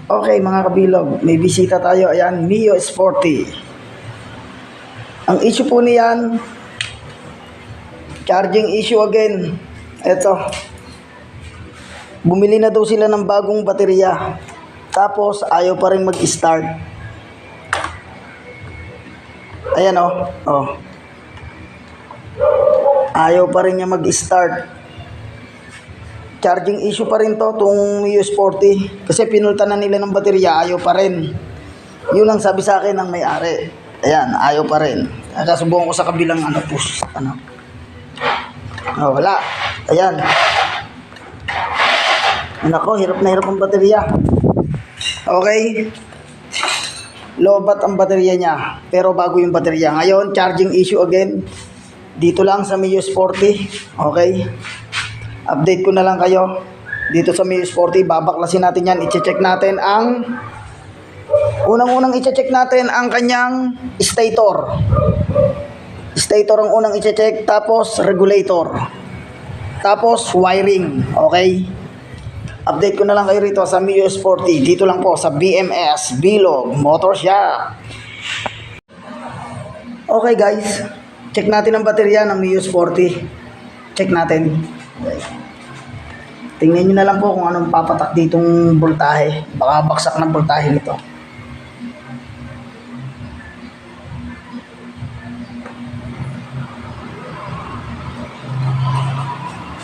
Okay mga kabilog, may bisita tayo. Ayan, Mio Sporty. Ang issue po niyan, charging issue again. Eto, bumili na daw sila ng bagong baterya. Tapos ayaw pa rin mag-start. Ayan oh. Ayaw pa rin niya mag-start. Charging issue pa rin to, itong Mio Sporty. Kasi pinultan na nila ng baterya, ayaw pa rin. Yun ang sabi sa akin ng may-ari. Ayan, ayaw pa rin. Nakasubukan ko sa kabilang push. Oh, wala. Ayan. Nako, hirap na hirap ang baterya. Okay. Lobat ang baterya niya. Pero bago yung baterya. Ngayon, charging issue again. Dito lang sa Mio Sporty. Okay. Update ko na lang kayo dito sa Mio Sporty. Babaklasin natin yan. I-check natin ang unang-unang i-check natin ang kanyang stator. Stator ang unang i-check, tapos regulator, tapos wiring. Okay, update ko na lang kayo rito sa Mio Sporty. Dito lang po sa BMS Bilog Motor Shop. Okay guys, check natin ang baterya ng Mio Sporty. Check natin. Tingnan nyo na lang po kung anong papatak ditong voltahe. Baka baksak ng voltahe nito.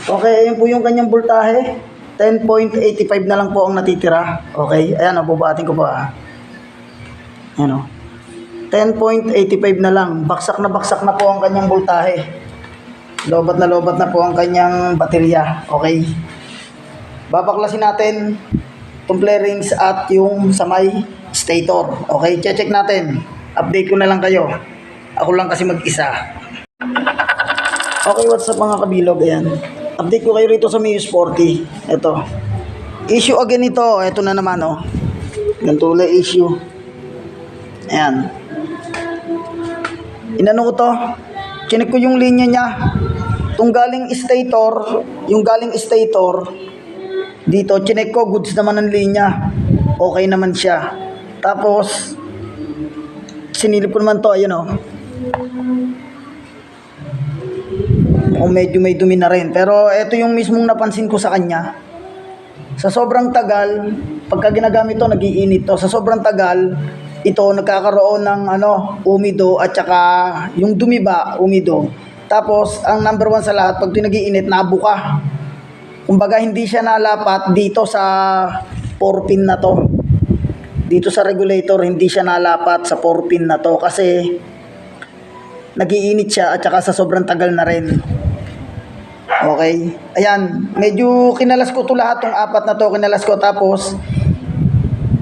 Okay, ayun po yung kanyang voltahe. 10.85 na lang po ang natitira. Okay, ayan o, bubuhatin ko pa. Ayan o, 10.85 na lang. Baksak na po ang kanyang voltahe. Lobat na po ang kanyang baterya. Okay. Babaklasin natin itong flarings at yung sa may stator. Okay, check natin. Update ko na lang kayo. Ako lang kasi mag-isa. Okay, what's up mga kabilog? Ayan. Update ko kayo rito sa Mio Sporty. Ito. Issue again ito. Ito na naman oh. Ganito ulit issue. Ayan. Inano ko to. Chinek ko yung linya niya. Yung galing stator, dito, chinek ko, goods naman ang linya. Okay naman siya. Tapos, sinilip ko naman to, ayun o. Medyo may dumi na rin. Pero, ito yung mismong napansin ko sa kanya. Sa sobrang tagal, pagka ginagamit to, nag-iinit to. Sa sobrang tagal, ito, nagkakaroon ng, umido, at saka, yung dumi ba, umido. Tapos, ang number one sa lahat, pag nag-iinit, nabuka. Kumbaga, hindi siya nalapat dito sa 4-pin na to. Dito sa regulator, hindi siya nalapat sa 4-pin na to. Kasi, nag-iinit siya at saka sa sobrang tagal na rin. Okay? Ayan, medyo kinalas ko to lahat, tong apat na to, kinalas ko. Tapos,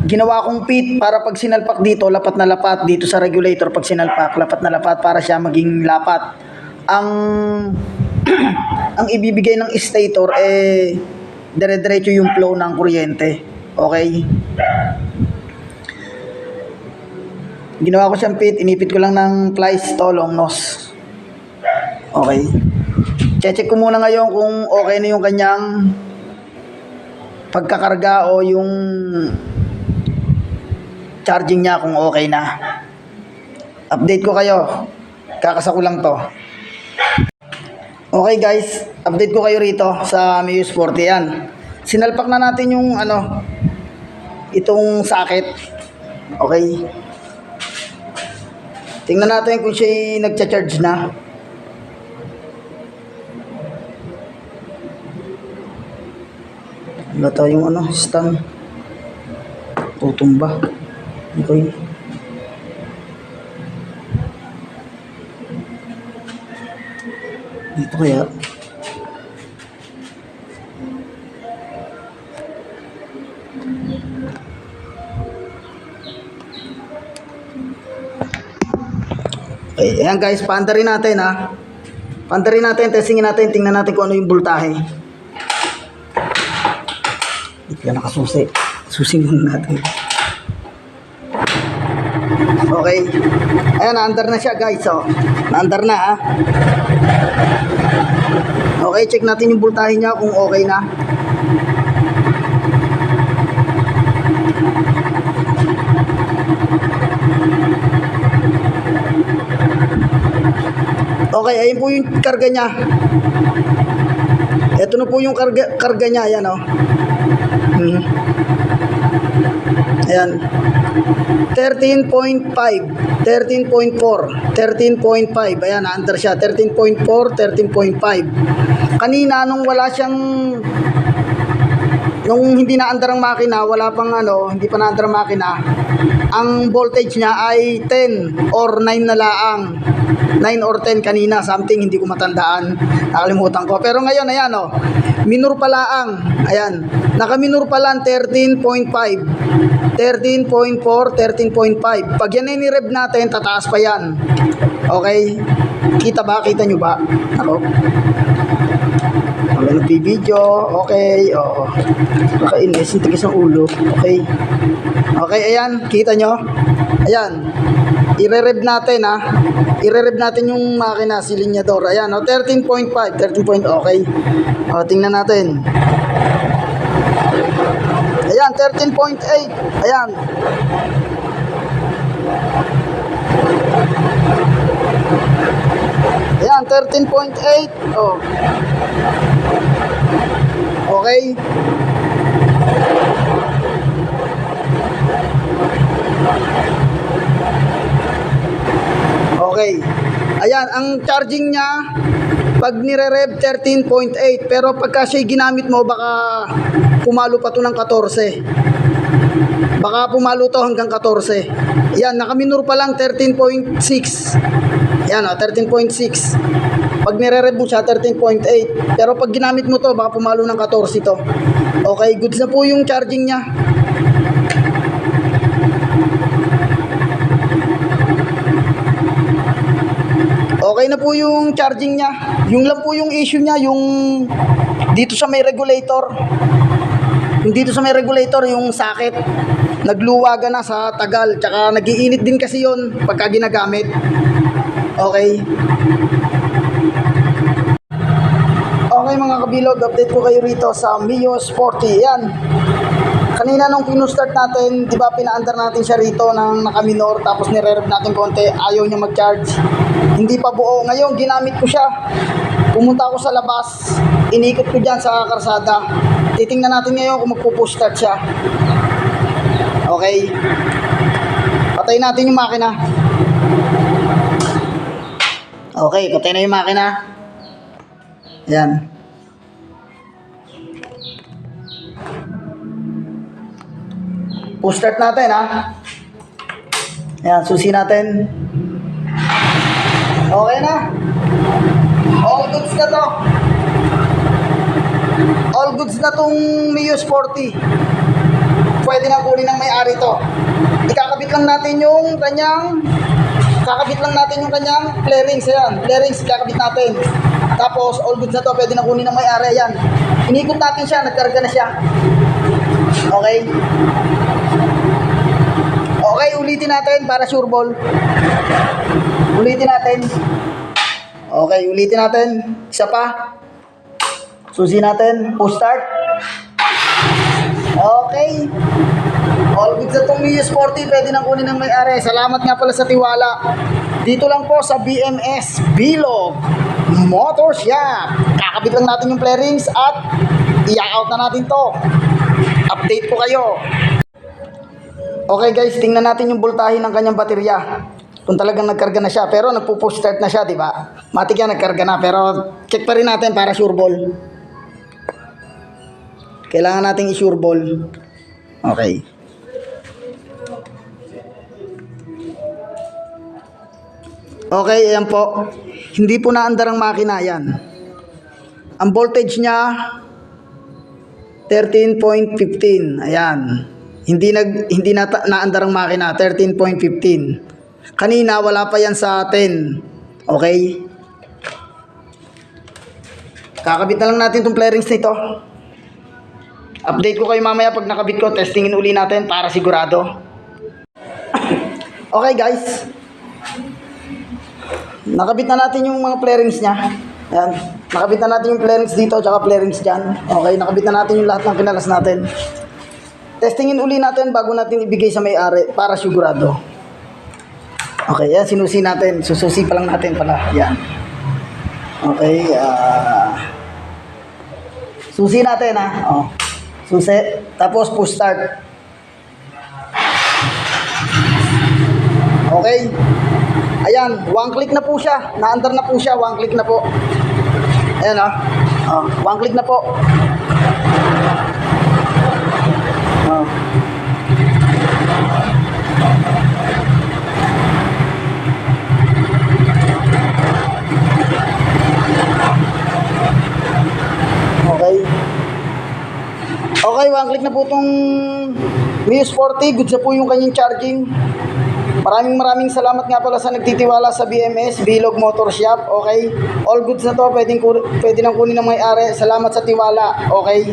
ginawa kong pit para pag sinalpak dito, lapat na lapat. Dito sa regulator, pag sinalpak, lapat na lapat para siya maging lapat. Ang ibibigay ng stator dire-diretso yung flow ng kuryente. Okay? Ginawa ko siyang pit, inipit ko lang ng plies to, long nose. Okay? Check ko muna ngayon kung okay na yung kanyang pagkakarga o yung charging niya, kung okay na. Update ko kayo. Kakasa ko lang to. Okay guys, update ko kayo rito sa Mio Sporty. Yan. Sinalpak na natin yung itong socket. Okay. Tingnan natin kung siya nagcha-charge na. Wala tayong stand. Tutumba. Okay. Dito kaya. Okay, ayan guys, paandarin natin ha. Paandarin natin, testingin natin, tingnan natin kung ano yung voltahe. Hindi ka nakasusi. Susin muna natin. Okay. Ayan, na-under na siya guys. So, na-under na ha. Okay, check natin yung voltahe niya kung okay na. Okay, ayun po yung karga niya. Ito na po yung karga niya, ayan oh. Ayan. 13.5, 13.4, 13.5. Ayan, under siya. 13.4, 13.5. Kanina, nung wala siyang, nung hindi na under ang makina, wala pang ano, hindi pa na under ang makina, ang voltage niya ay 10 or 9 na laang. 9 or 10 kanina, something, hindi ko matandaan. Nakalimutan ko. Pero ngayon, ayan o, minor pa laang. Ayan, naka-minor pa lang 13.5. 13.4, 13.5. Pag yan ay ni-rev natin, tataas pa yan. Okay? Kita ba? Kita nyo ba? Ako. Wala nag-video. Okay. Oo. Nakainis. Yung tigis ng ulo. Okay. Okay, ayan. Kita nyo? Ayan. I-rev natin ha. I-rev natin yung makina, si linyador. Ayan. 13.5. 13. Okay. O, tingnan natin. Ayan, 13.8. Ayan. Ayan, 13.8. Oh. Okay. Okay. Ayan, ang charging niya pag nire-rev 13.8, pero pagka siya ginamit mo baka pumalo pa to ng 14. Baka pumalo to hanggang 14. Yan, nakaminor pa lang 13.6. Yan o, 13.6. Pag nire-rev mo siya 13.8. Pero pag ginamit mo to baka pumalo ng 14 to. Okay, goods na po yung charging niya. Okay na po yung charging niya. Yung lang po yung issue niya, yung dito sa may regulator. Yung dito sa may regulator, yung socket. Nagluwaga na sa tagal. Tsaka nagiinit din kasi yon pagka ginagamit. Okay. Okay mga kabilog, update ko kayo rito sa Mio Sporty. Yan. Kanina nung pinustart natin, di ba pina-under natin siya rito ng naka-minor, tapos nire-rev natin konti, ayaw niya mag-charge. Hindi pa buo. Ngayon, ginamit ko siya. Pumunta ako sa labas, inikot ko dyan sa karsada. Titingnan natin ngayon kung magpo-push start siya. Okay. Patay natin yung makina. Okay, patay na yung makina. Ayan. Push start natin ha. Ayan, susi natin. Okay na. All goods na to. All goods na tong Mio Sporty. Pwede na kunin ng may-ari to. Ikakabit lang natin yung kanyang clearings. Ayan, clearings ikakabit natin. Tapos all goods na to, pwede na kunin ng may-ari. Ayan. Inikot natin siya, nagkarga na siya. Okay. Okay, ulitin natin para sure ball. Ulitin natin. Okay, ulitin natin. Isa pa. Susi natin. Push start. Okay. All good sa itong Mio Sporty. Pwede nang kunin ng may-ari. Salamat nga pala sa tiwala. Dito lang po sa BMS Bilog Motor Shop. Kakabit lang natin yung flarings at i-out na natin to. Update ko kayo. Okay guys, tingnan natin yung voltahe ng kanyang baterya. Kung talagang nagkarga na siya, pero nagpo-push start na siya, di ba? Matik yan, nagkarga na, pero check pa rin natin para sure ball. Kailangan nating i-sure ball. Okay. Okay, ayan po. Hindi po naandar ang makina yan. Ang voltage niya 13.15. Ayan. Hindi naandar ang makina, 13.15. Kanina wala pa yan sa 10. Okay? Kakabit na lang natin itong flarings nito. Update ko kayo mamaya pag nakabit ko, testingin uli natin para sigurado. Okay guys. Nakabit na natin yung mga flarings niya. Ayan. Nakabit na natin yung flarings dito at flarings dyan. Okay, nakabit na natin yung lahat ng pinalas natin. Testingin uli natin bago natin ibigay sa may-ari para sigurado. Okay, yan, sinusi natin. Sususi pa lang natin pala. Yan. Okay, susi natin ha. Oh. Susi, tapos push start. Okay. Ayan, one click na po siya. Na-under na po siya, one click na po. Ayan ha. Oh, one click na po. Oh. Okay. Okay, one click na po itong Muse 40. Good na po yung kanyang charging. Maraming salamat nga pala sa nagtitiwala sa BMS, Bilog Motor Shop. Okay. All goods na to. Pwede nang kunin ng may-ari. Salamat sa tiwala. Okay.